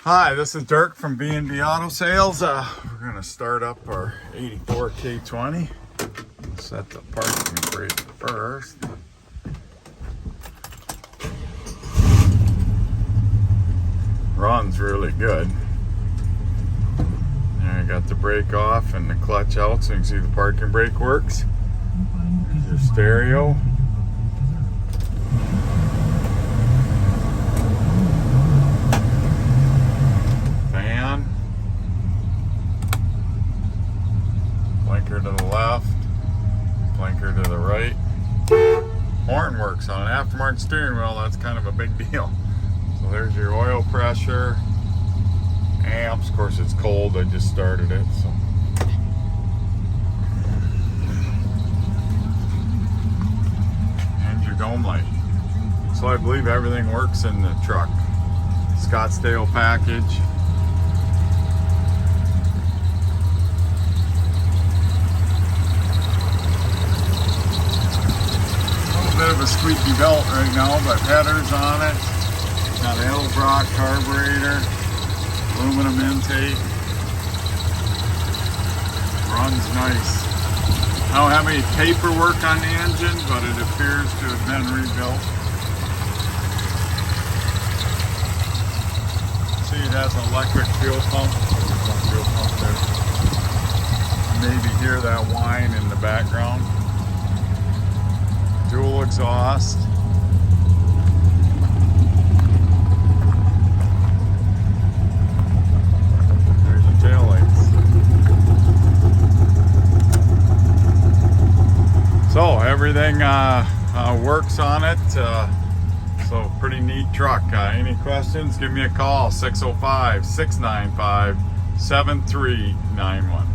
Hi, this is Dirk from B&B Auto Sales. We're going to start up our 84 K20. Set the parking brake first. Runs really good. There, I got the brake off and the clutch out so you can see the parking brake works. There's your stereo. Blinker to the left, blinker to the right. Horn works on an aftermarket steering wheel, that's kind of a big deal. So there's your oil pressure, amps, of course it's cold, I just started it. So. And your dome light. So I believe everything works in the truck. Scottsdale package. Bit of a squeaky belt right now, but headers on it. Got an L-Brock carburetor, aluminum intake. Runs nice. I don't have any paperwork on the engine, but it appears to have been rebuilt. See, it has an electric fuel pump. Fuel pump there. Maybe hear that whine in the background. Dual exhaust. There's the taillights. So everything works on it. So pretty neat truck. Any questions? Give me a call, 605-695-7391.